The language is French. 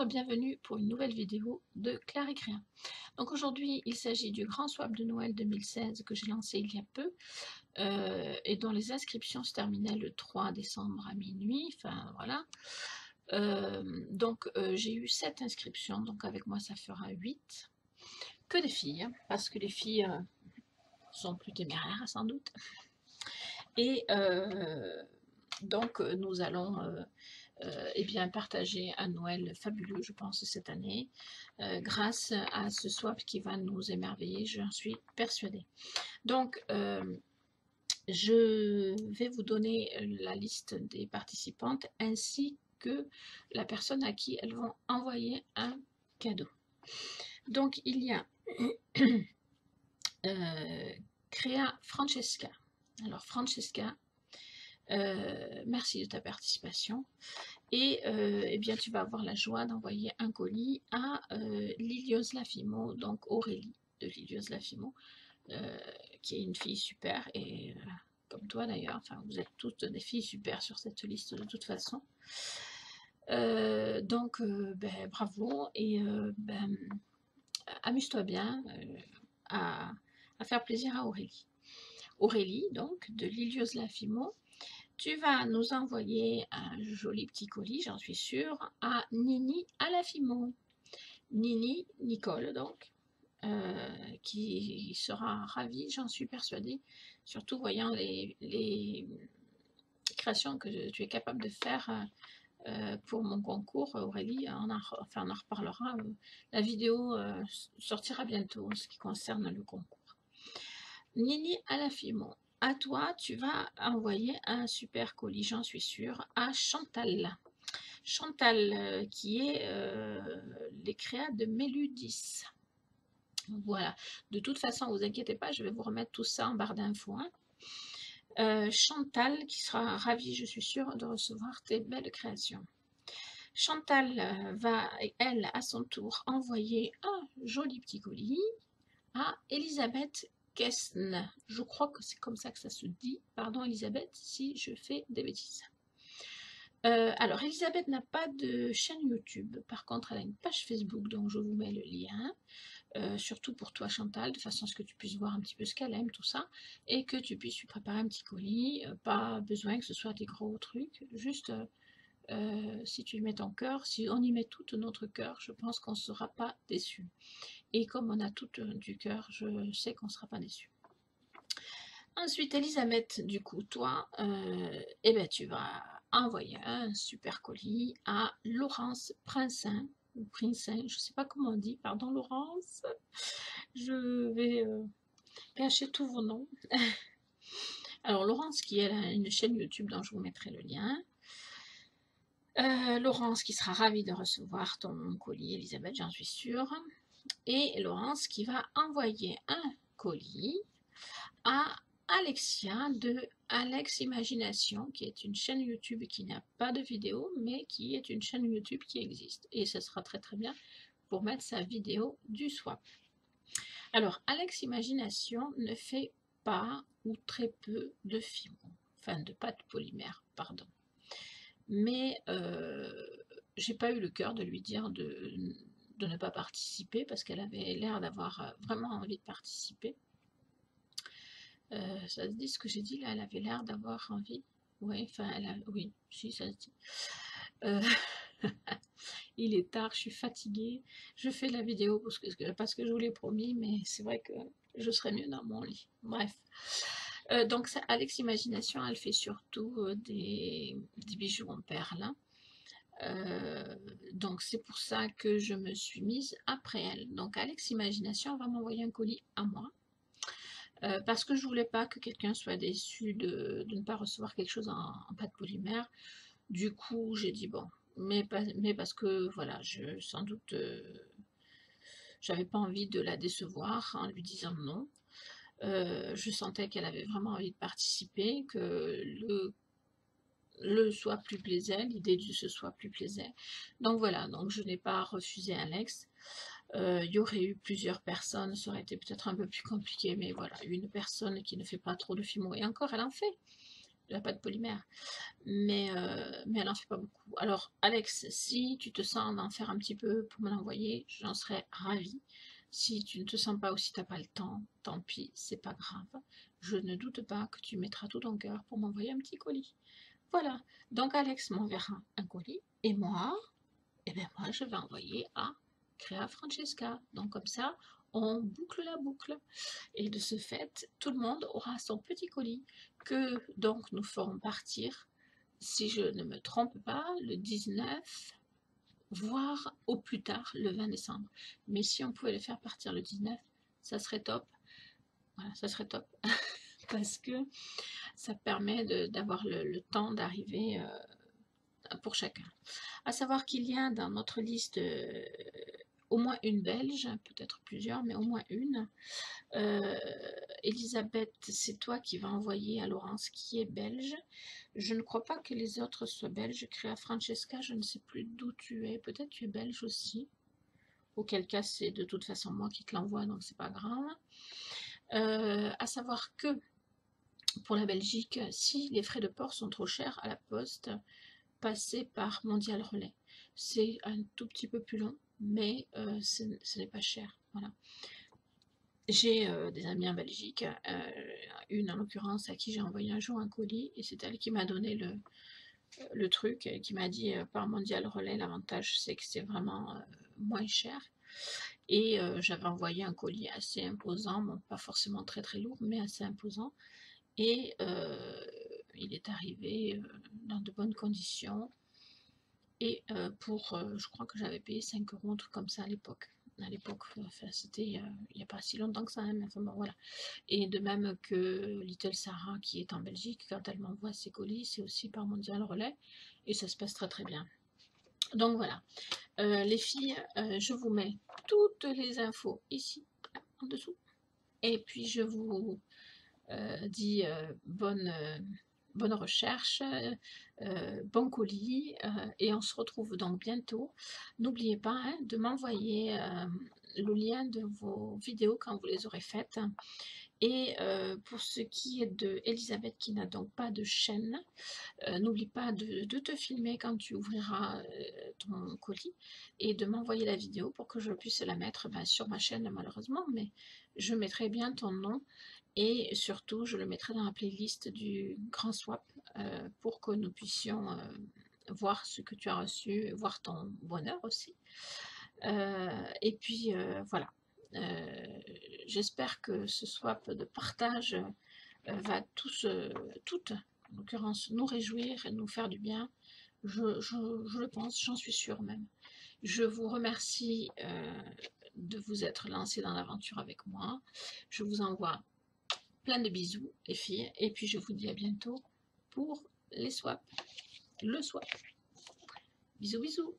Bonjour et bienvenue pour une nouvelle vidéo de Claire et Créa. Donc aujourd'hui il s'agit du grand swap de Noël 2016 que j'ai lancé il y a peu et dont les inscriptions se terminaient le 3 décembre à minuit, enfin voilà. J'ai eu 7 inscriptions, donc avec moi ça fera 8. Que des filles, hein, parce que les filles sont plus téméraires sans doute. Et nous allons partager un Noël fabuleux, je pense, cette année, grâce à ce swap qui va nous émerveiller, j'en suis persuadée. Donc, je vais vous donner la liste des participantes ainsi que la personne à qui elles vont envoyer un cadeau. Donc, il y a Créa Francesca. Alors, Francesca, merci de ta participation. Et tu vas avoir la joie d'envoyer un colis à Lilios Lafimo, donc Aurélie de Lilios Lafimo, qui est une fille super, et comme toi d'ailleurs, enfin vous êtes toutes des filles super sur cette liste de toute façon. Bravo, et amuse-toi bien à faire plaisir à Aurélie. Aurélie, donc, de Lilios Lafimo, tu vas nous envoyer un joli petit colis, j'en suis sûre, à Nini Alafimo. Nini, Nicole donc, qui sera ravie, j'en suis persuadée, surtout voyant les créations que tu es capable de faire pour mon concours. Aurélie, on en reparlera. La vidéo sortira bientôt en ce qui concerne le concours. Nini Alafimo, à toi, tu vas envoyer un super colis, j'en suis sûre, à Chantal. Chantal, qui est les créas de Méludis. Voilà. De toute façon, vous inquiétez pas, je vais vous remettre tout ça en barre d'infos. Hein. Chantal, qui sera ravie, je suis sûre, de recevoir tes belles créations. Chantal va, elle, à son tour, envoyer un joli petit colis à Elisabeth Kessn. Je crois que c'est comme ça que ça se dit. Pardon Elisabeth si je fais des bêtises. Alors Elisabeth n'a pas de chaîne YouTube. Par contre, elle a une page Facebook, donc je vous mets le lien. Surtout pour toi Chantal, de façon à ce que tu puisses voir un petit peu ce qu'elle aime, tout ça, et que tu puisses lui préparer un petit colis. Pas besoin que ce soit des gros trucs, juste si tu y mets ton cœur, si on y met tout notre cœur, je pense qu'on ne sera pas déçu. Et comme on a tout du cœur, je sais qu'on ne sera pas déçu. Ensuite, Elisabeth, du coup, toi, tu vas envoyer un super colis à Laurence Princin, ou Princin, je ne sais pas comment on dit, pardon Laurence, je vais cacher tous vos noms. Alors Laurence, qui elle a une chaîne YouTube dont je vous mettrai le lien. Laurence qui sera ravie de recevoir ton colis, Elisabeth, j'en suis sûre. Et Laurence qui va envoyer un colis à Alexia de Alex Imagination, qui est une chaîne YouTube qui n'a pas de vidéo, mais qui est une chaîne YouTube qui existe. Et ce sera très très bien pour mettre sa vidéo du swap. Alors, Alex Imagination ne fait pas ou très peu de fibres, enfin de pâte polymère, pardon. Mais j'ai pas eu le cœur de lui dire de ne pas participer parce qu'elle avait l'air d'avoir vraiment envie de participer. Ça se dit ce que j'ai dit là, elle avait l'air d'avoir envie. Oui, enfin, oui, si ça se dit. Il est tard, je suis fatiguée. Je fais la vidéo parce que je vous l'ai promis, mais c'est vrai que je serais mieux dans mon lit. Bref. Donc, ça, Alex Imagination, elle fait surtout des bijoux en perles. Donc, c'est pour ça que je me suis mise après elle. Donc, Alex Imagination va m'envoyer un colis à moi. Parce que je voulais pas que quelqu'un soit déçu de ne pas recevoir quelque chose en pâte polymère. Du coup, j'ai dit bon, mais parce que voilà, sans doute, j'avais pas envie de la décevoir en lui disant non. Je sentais qu'elle avait vraiment envie de participer, que le swap lui plaisait, l'idée de ce swap lui plaisait. Donc voilà, donc je n'ai pas refusé Alex. Il y aurait eu plusieurs personnes, ça aurait été peut-être un peu plus compliqué, mais voilà, une personne qui ne fait pas trop de fimo, et encore elle en fait. de la pâte polymère, mais elle en fait pas beaucoup. Alors Alex, si tu te sens d'en faire un petit peu pour me l'envoyer, j'en serais ravie. Si tu ne te sens pas ou si tu n'as pas le temps, tant pis, c'est pas grave. Je ne doute pas que tu mettras tout ton cœur pour m'envoyer un petit colis. Voilà, donc Alex m'enverra un colis et moi, eh bien moi je vais envoyer à Crea Francesca. Donc comme ça, on boucle la boucle. Et de ce fait, tout le monde aura son petit colis que donc nous ferons partir, si je ne me trompe pas, le 19, voire au plus tard le 20 décembre. Mais si on pouvait le faire partir le 19, ça serait top. Voilà, ça serait top. Parce que ça permet d'avoir le temps d'arriver pour chacun. À savoir qu'il y a dans notre liste au moins une Belge, peut-être plusieurs, mais au moins une. Elisabeth, c'est toi qui vas envoyer à Laurence qui est belge. Je ne crois pas que les autres soient belges. Créa Francesca, je ne sais plus d'où tu es. Peut-être tu es belge aussi. Auquel cas, c'est de toute façon moi qui te l'envoie, donc c'est pas grave. À savoir que pour la Belgique, si les frais de port sont trop chers à la poste, passez par Mondial Relais. C'est un tout petit peu plus long, mais ce n'est pas cher. Voilà. J'ai des amis en Belgique, une en l'occurrence à qui j'ai envoyé un jour un colis, et c'est elle qui m'a donné le truc, et qui m'a dit par Mondial Relais, l'avantage c'est que c'est vraiment moins cher. Et j'avais envoyé un colis assez imposant, bon, pas forcément très très lourd, mais assez imposant. Et il est arrivé dans de bonnes conditions. Et je crois que j'avais payé 5 €, un truc comme ça à l'époque. À l'époque, enfin, c'était il n'y a pas si longtemps que ça, hein, mais enfin bon, voilà. Et de même que Little Sarah, qui est en Belgique, quand elle m'envoie ses colis, c'est aussi par Mondial Relais, et ça se passe très très bien. Donc voilà, les filles, je vous mets toutes les infos ici, là, en dessous. Et puis je vous dis bonne recherche, bon colis, et on se retrouve donc bientôt. N'oubliez pas hein, de m'envoyer le lien de vos vidéos quand vous les aurez faites. Et pour ce qui est de Elisabeth qui n'a donc pas de chaîne, n'oublie pas de te filmer quand tu ouvriras ton colis et de m'envoyer la vidéo pour que je puisse la mettre sur ma chaîne malheureusement, mais je mettrai bien ton nom et surtout je le mettrai dans la playlist du Grand Swap pour que nous puissions voir ce que tu as reçu, voir ton bonheur aussi. Et puis voilà. J'espère que ce swap de partage va toutes, en l'occurrence, nous réjouir et nous faire du bien. Je le pense, j'en suis sûre même. Je vous remercie de vous être lancés dans l'aventure avec moi. Je vous envoie plein de bisous, les filles, et puis je vous dis à bientôt pour les swaps, le swap. Bisous, bisous.